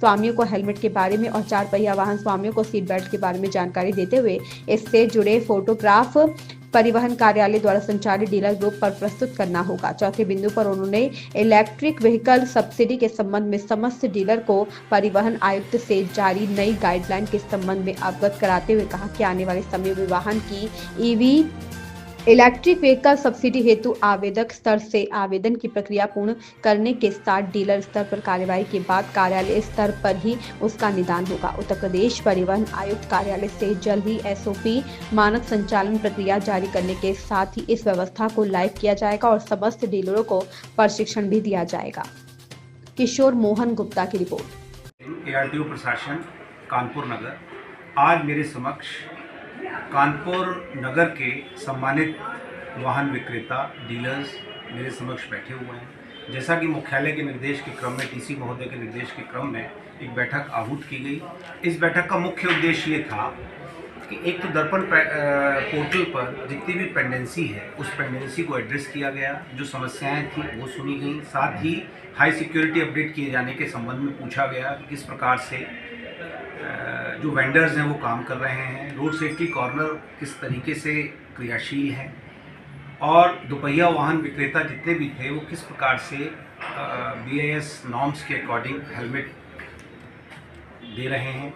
स्वामियों को हेलमेट के बारे में और 4 पहिया वाहन स्वामियों को सीट बेल्ट के बारे में जानकारी देते हुए इससे जुड़े फोटोग्राफ परिवहन कार्यालय द्वारा संचालित डीलर ग्रुप पर प्रस्तुत करना होगा। चौथे बिंदु पर उन्होंने इलेक्ट्रिक व्हीकल सब्सिडी के संबंध में समस्त डीलर को परिवहन आयुक्त से जारी नई गाइडलाइन के संबंध में अवगत कराते हुए कहा कि आने वाले समय में वाहन की ईवी इलेक्ट्रिक व्हीकल सब्सिडी हेतु आवेदक स्तर से आवेदन की प्रक्रिया पूर्ण करने के साथ डीलर स्तर पर कार्यवाही के बाद कार्यालय स्तर पर ही उसका निदान होगा। उत्तर प्रदेश परिवहन आयुक्त कार्यालय से जल्द ही एसओपी मानक संचालन प्रक्रिया जारी करने के साथ ही इस व्यवस्था को लाइव किया जाएगा और समस्त डीलरों को प्रशिक्षण भी दिया जाएगा। किशोर मोहन गुप्ता की रिपोर्ट। ARTO प्रशासन कानपुर नगर आज मेरे समक्ष कानपुर नगर के सम्मानित वाहन विक्रेता डीलर्स मेरे समक्ष बैठे हुए हैं। जैसा कि मुख्यालय के निर्देश के क्रम में टीसी महोदय के निर्देश के क्रम में एक बैठक आहूत की गई। इस बैठक का मुख्य उद्देश्य ये था कि एक तो दर्पण पोर्टल पर जितनी भी पेंडेंसी है उस पेंडेंसी को एड्रेस किया गया, जो समस्याएं थी वो सुनी गई, साथ ही हाई सिक्योरिटी अपडेट किए जाने के संबंध में पूछा गया कि किस प्रकार से जो वेंडर्स हैं वो काम कर रहे हैं, रोड सेफ्टी कॉर्नर किस तरीके से क्रियाशील है और दोपहिया वाहन विक्रेता जितने भी थे वो किस प्रकार से BIS नॉर्म्स के अकॉर्डिंग हेलमेट दे रहे हैं।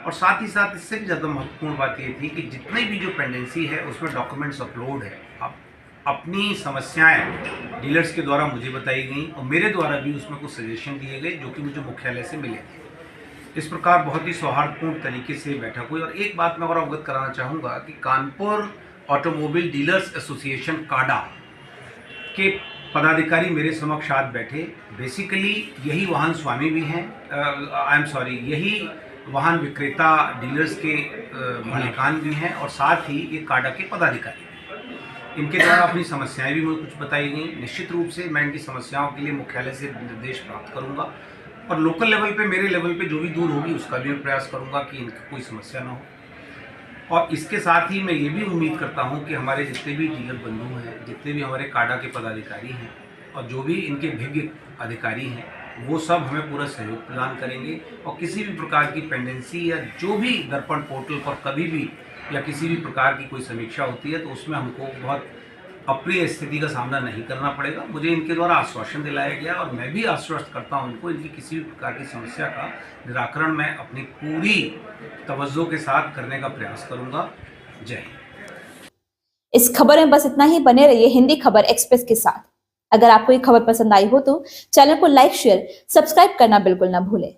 और साथ ही साथ इससे भी ज़्यादा महत्वपूर्ण बात ये थी कि जितनी भी जो पेंडेंसी है उसमें डॉक्यूमेंट्स अपलोड है। अपनी समस्याएं डीलर्स के द्वारा मुझे बताई गई और मेरे द्वारा भी उसमें कुछ सजेशन दिए गए जो कि मुझे मुख्यालय से मिले थे। इस प्रकार बहुत ही सौहार्दपूर्ण तरीके से बैठक हुई। और एक बात मैं और अवगत कराना चाहूँगा कि कानपुर ऑटोमोबाइल डीलर्स एसोसिएशन काडा के पदाधिकारी मेरे समक्ष आज बैठे। बेसिकली यही वाहन स्वामी भी हैं, यही वाहन विक्रेता डीलर्स के मालिकान भी हैं और साथ ही ये काडा के पदाधिकारी। इनके द्वारा अपनी समस्याएं भी मुझे कुछ बताई गई। निश्चित रूप से मैं इनकी समस्याओं के लिए मुख्यालय से निर्देश प्राप्त करूंगा और लोकल लेवल पे, मेरे लेवल पे जो भी दूर होगी उसका भी मैं प्रयास करूंगा कि इनकी कोई समस्या ना हो। और इसके साथ ही मैं ये भी उम्मीद करता हूं कि हमारे जितने भी डीलर बंधु हैं, जितने भी हमारे काडा के पदाधिकारी हैं और जो भी इनके भिज्ञ अधिकारी हैं, वो सब हमें पूरा सहयोग प्रदान करेंगे और किसी भी प्रकार की पेंडेंसी या जो भी दर्पण पोर्टल पर कभी भी या किसी भी प्रकार की कोई समीक्षा होती है तो उसमें हमको बहुत अप्रिय स्थिति का सामना नहीं करना पड़ेगा। मुझे इनके द्वारा आश्वासन दिलाया गया और मैं भी आश्वस्त करता हूं इनको, इनकी किसी भी प्रकार की समस्या का निराकरण मैं अपनी पूरी तवज्जो के साथ करने का प्रयास करूंगा। जय हिंद। इस खबर में बस इतना ही। बने रहिए हिंदी खबर एक्सप्रेस के साथ। अगर आपको ये खबर पसंद आई हो तो चैनल को लाइक, शेयर, सब्सक्राइब करना बिल्कुल ना भूलें।